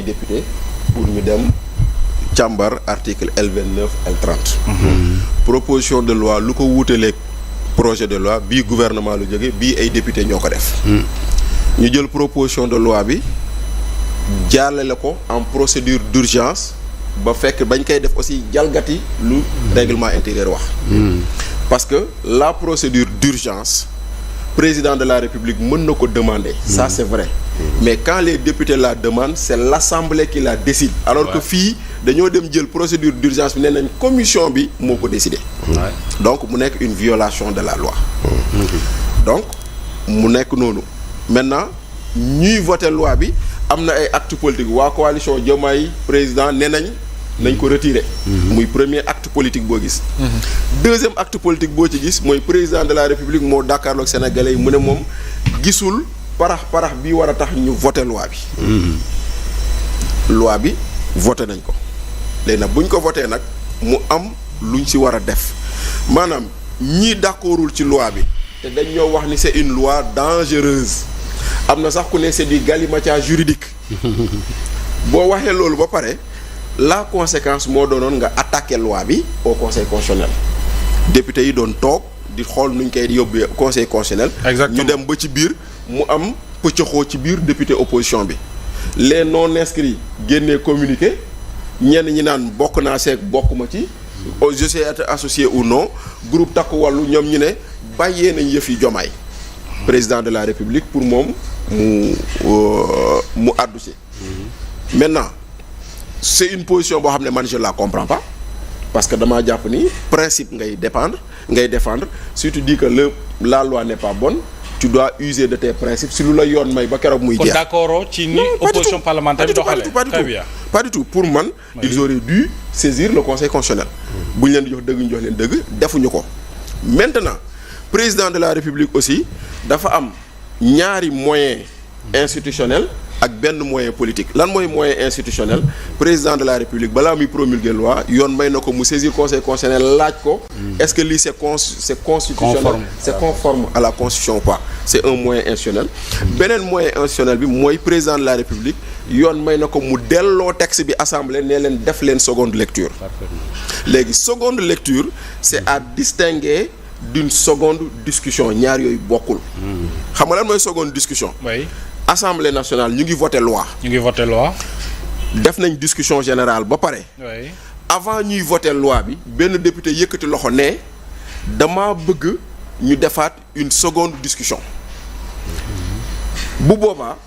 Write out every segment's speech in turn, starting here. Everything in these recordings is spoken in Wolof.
députés pour ñu dem càmbar article L29 L30. Proposition de loi lu ko wuutaleeg projet de loi bii gouvernement lu jóge bii ay députés ñoo ko def. ñu jël proposition de loi bi jàllale ko en procédure d'urgence ba fekk bañ koy def aussi jalgati lu règlement intérieur wax. Parce que la procédure d'urgence président de la République mën na ko demander. Ça c'est vrai. Mais quand les députés la demandent c'est l'Assemblée qui la décide. Alors que fii dañoo dem jël procédure d'urgence bi nee nañ commission bi moo ko décider. Donc mu nekk une violation de la loi. Donc mu nekk noonu. Maintenant ñuy voter loi bi am na ay actes politiques waa coalition Diomaye président nee nañ ko retirer. muy premier acte politique boo gis. Deuxième acte politique boo ci gis mooy président de la République moo jàkkaarloog Sénégalais yi mu ne moom gisul parax bi war a tax ñu voter loi bi. Loi bi voté nañ ko léegi nag bu ñu ko voté nag mu am luñ ci war a def maanaam ñii d'accordul ci loi bi te dañ ñoo wax ni c'est une loi dangereuse am na sax ku ne c'est du galimatiage juridique boo waxee loolu ba pare la conséquence moo doonoon nga attaquer loi bi au conseil constitutionnel député yi doon toog di xool nuñ koy yóbbee conseil constitutionnel. Exactement. Ñu dem ba ci biir mu am pëccëxoo ci biir député opposition bi les non inscrits génnee communiqué ñenn ñi naan bokk naa seeg bokkuma ci je sais être associé ou non groupe Takku Wallu ñoom ñu ne bàyyee nañ yëf yi Diomaye président de la République pour moom mu àddu si. Maintenant c'est une position boo xam ne man je la comprends pas parce que damaa jàpp ni principe ngay défendre si tu dis que la loi n'est pas bonne tu dois user de tes principes si lu la yoon may ba keroog muy jeex. kon d'accord ci ni opposition parlementaire bi doxalee. Très bien. Pas du tout pour man. Ils auraient dû saisir le conseil constitutionnel. bu ñu leen di jox dëgg ñu jox leen dëgg defuñu ko. Maintenant président de la République aussi dafa am ñaari moyens institutionnels ak benn moyen politique lan mooy moyen institutionnel président de la République balaa muy promulguer loi yoon may na ko mu saisir conseil constitutionnel laaj ko est-ce que lii c'est constitutionnel c'est conforme à la constitution ou pas c'est un moyen institutionnel beneen moyen institutionnel bi mooy président de la République yoon may na ko mu delloo texte bi assemblée ne leen def leen seconde lecture léegi seconde lecture c'est à distinguer d'une seconde discussion ñaar yooyu bokkul xam nga lan mooy seconde discussion. Oui. Assemblée nationale ñu ngi voter loi. def nañ discussion générale ba pare. Oui. Avant ñuy voter loi bi benn député yëkkati loxo ne dama bëgg ñu defaat une seconde discussion. bu boobaa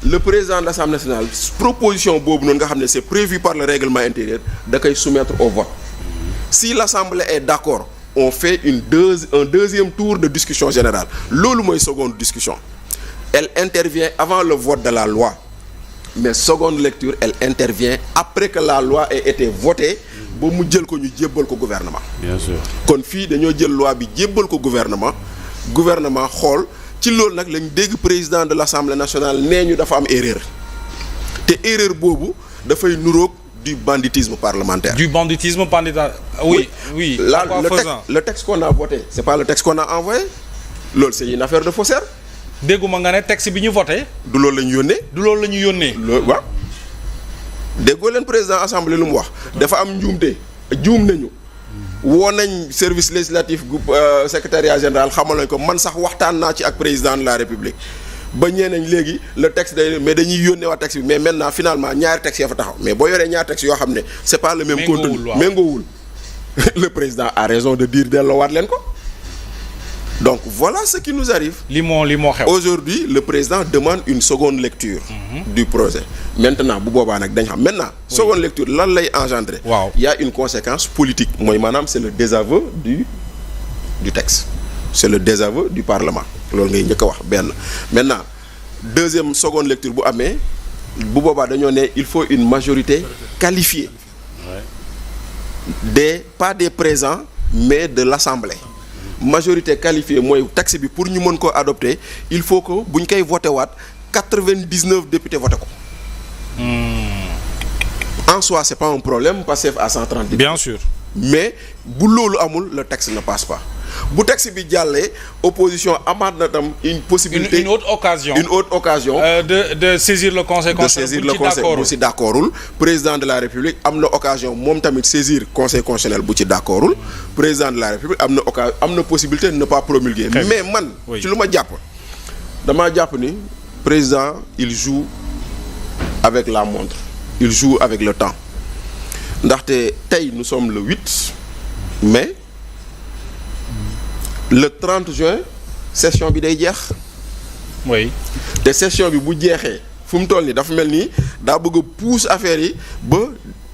le président de l'Assemblée nationale proposition boobu noonu nga xam ne c'est prévu par le règlement intérieur da koy soumettre au vote. Si l'Assemblée est d'accord on fait un deuxième tour de discussion générale loolu mooy seconde discussion. Elle intervient avant le vote de la loi mais seconde lecture elle intervient après que la loi ait été votée ba mu jël ko ñu jébbal ko gouvernement. Bien sûr. Kon fii dañoo jël loi bi jébbal ko gouvernement xool ci loolu nag lañ dégg président de l'Assemblée nationale nee ñu dafa am erreur te erreur boobu dafay nuroog du banditisme parlementaire. Oui. Là le texte qu'on a voté c'est pas le texte qu'on a envoyé loolu c'est une affaire de faussaire. dégguma nga ne texte bi ñu voté. du loolu la ñu yónnee. loolu waaw déggoo leen président assemblée lu mu wax. dafa am njuumte juum nañu. woo nañ service législatif secrétariat général xamal nañ ko man sax waxtaan naa ci ak président de la république ba ñee nañ léegi le texte day mais dañuy yónnee waa texte bi mais maintenant finalement ñaari texte ya fa taxaw mais boo yoree ñaari texte yoo xam ne c'est pas le même contenu méngoowul le président a raison de dire delloowaat leen ko. Donc voilà ce qui nous arrive. li moo xew. Aujourd'hui le président demande une seconde lecture. Du projet. Maintenant bu boobaa nag dañ xam maintenant. Seconde lecture lan lay engendrer. Waaw. Il y a une conséquence politique mooy maanaam c'est le désaveu du texte. C'est le désaveu du Parlement loolu ngay njëkk a wax benn. Maintenant deuxième seconde lecture bu amee bu boobaa dañoo ne il faut une majorité qualifiée. Pas des présents mais de l'Assemblée. Majorité qualifiée mooy texte bi pour ñu mën koo adopter il faut que bu ñu koy voté waat 99 députés voté ko. En soi c'est pas un problème Pastef à 130 députés. Bien sûr. Mais bu loolu amul le texte ne passe pas bu texte bi jàllee opposition amaat na tam une possibilité une autre occasion de saisir le conseil constitutionnel bu ci d'accordul président de la république am na occasion moom tamit saisir conseil constitutionnel bu ci d'accordul président de la république am na possibilité de ne pas promulguer mais man ci lu ma jàpp damaa jàpp ni président il joue avec la montre il joue avec le temps ndaxte tey nous sommes le 8 mai le 30 juin session bi day jeex. oui. te session bi bu jeexee fu mu toll nii dafa mel ni daa bëgg a pousse affaire yi ba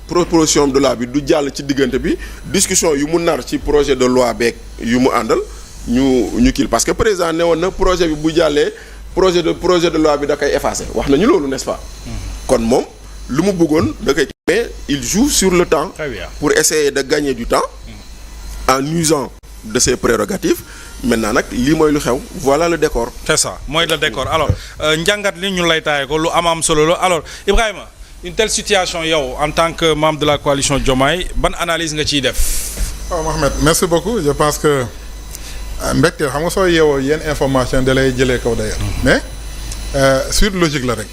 proposition de loi bi du jàll ci diggante bi discussion yu mu nar ci projet de loi beeg yu mu àndal ñu kii parce que président ne woon na projet bi bu jàllee projet de loi bi da koy effacer wax nañu loolu n'est-ce pas. kon moom lu mu bëggoon da koy. mais il joue sur le temps. pour essayer de gagner du temps. en usant de ses prérogatives maintenant nag lii mooy lu xew voilà le décor. c'est ça mooy le décor alors njàngat li ñu lay taaye ko lu am solo la alors Ibrahima une telle situation yow en tant que membre de la coalition Diomaye ban analyse nga ciy def. waaw Mohamed merci beaucoup je pense que mbégte xam nga soo yeewoo yenn information da lay jëlee kaw d'ailleurs mais suite logique la rek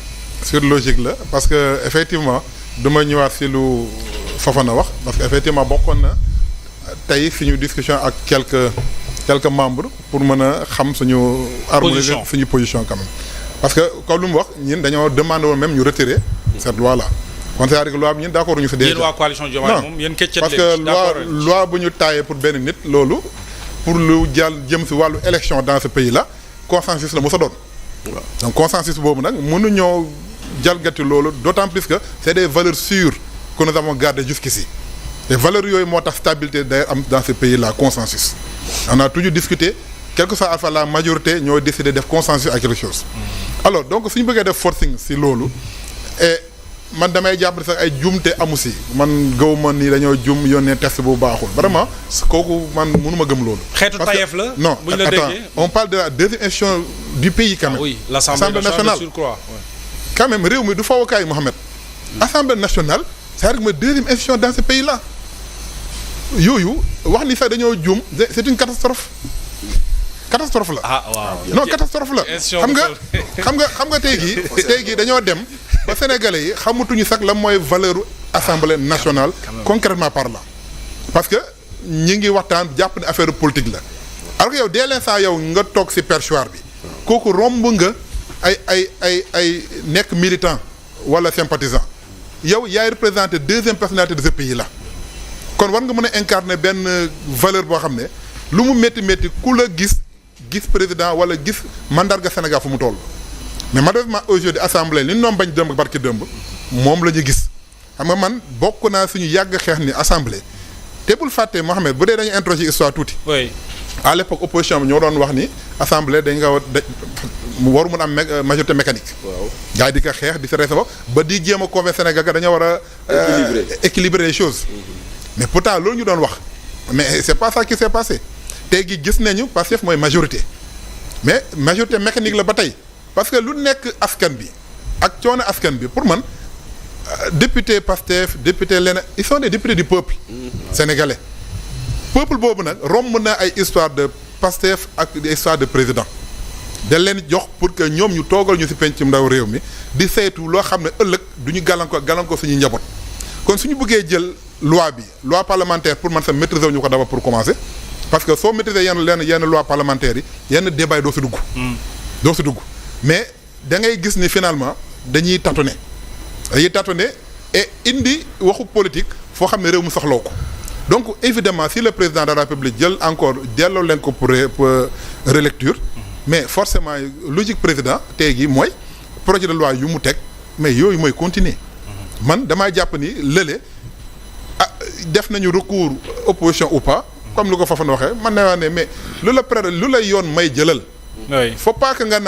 suite logique la parce que effectivement dama ñëwaat si lu Fofana wax parce que effectivement bokkoon na tey suñu discussion ak quelques membres pour mën a xam suñu harmoniser suñu position quand même parce que comme lu mu wax ñun dañoo demandé woon même ñu retirer cette loi là kon c'est-à-dire que loi bi ñun d'accord ñu si déjà yéen waa coalition Diomaye moom yéen këccet parce que loi bu ñu taayee pour benn nit loolu pour lu jëm si wàllu élection dans ce pays là consensus la mos a doon donc consensus boobu nag mënuñoo jalgati loolu d'autant plus que c'est des valeurs sûres que nous avons gardées jusqu'ici les valeurs yooyu moo tax stabilité d'ailleurs am dans ce pays là consensus on a toujours discuté quelle que soit alpha la majorité ñoo décidé def consensus à quelque chose alors donc suñu bëggee def forcing si loolu et man damay jàpp sax ay jumte amu si man gaw ma ni dañoo jum yónnee test bu baaxul vraiment kooku man mënuma gëm loolu xeetu tayeef la non bu ñu la déggee on parle de la deuxième institution du pays quand même oui l'Assemblée nationale quand même réew mi du fawukaay Mohamed Assemblée nationale c'est-à-dire que mooy deuxième institution dans ce pays là yooyu wax ni sax dañoo juum c'est une catastrophe la. ah waaw non catastrophe la. xam nga tey jii dañoo dem ba sénégalais yi xamatuñu sax la mooy valeur assemblée nationale concrètement parlant parce que ñi ngi waxtaan jàpp ne affaire politique la alors que yow dès l'instant yow nga toog ci perchoir bi kooku romb nga ay nekk militant wala sympathisant yow yaay représenté deuxième personnalité de ce pays là. kon war nga mën a incarner benn valeur boo xam ne lu mu métti ku la gis président wala gis mandarga Sénégal fu mu toll mais malheureusement aujourd'hui assemblée li ñu doon bañ dëmb barki dëmb moom la ñu gis xam nga man bokk naa suñu yàgg xeex ni assemblée te bul fàtte Mohamed bu dee dañu introduire histoire tuuti. oui à l'époque opposition bi ñoo doon wax ni assemblée dañ nga mu waru mën am majorité mécanique. waaw gars yi di ko xeex di sa reesa ba di jéem a convaincre Sénégal ga dañoo war a. équilibrer les choses. mais pourtant loolu ñu doon wax mais c'est pas ça qui s'est passé tey gi gis nañu Pastef mooy majorité mais majorité mécanique la ba tey parce que lu nekk askan bi ak coono askan bi pour man député Pastef député leneen ils sont des députés du peuple sénégalais peuple boobu nag romb na ay histoire de Pastef ak des histoires de président da leen jox pour que ñoom ñu toogal ñu ci pencum ndaw réew mi di saytu loo xam ne ëllëg du ñu gàllankoor suñuy njaboot kon suñu bëggee jël loi parlementaire pour man sa maîtriser wu ñu ko d'abord pour commencer parce que soo maîtriser yenn loi parlementaire yi yenn débat yi doo si dugg mais da ngay gis ni finalement dañuy tâtonner et indi waxu politique foo xam ne réew mu soxloo ko donc évidemment si le président de la République jël encore delloo leen ko pour relecture mais forcément logique président tey gi mooy projet de loi yu mu teg mais yooyu mooy continuer man damaa jàpp ni lële def nañu recours opposition ou pas comme lu ko Fofana waxee man ne waa ne mais lu la yoon may jëlal faut pas que nga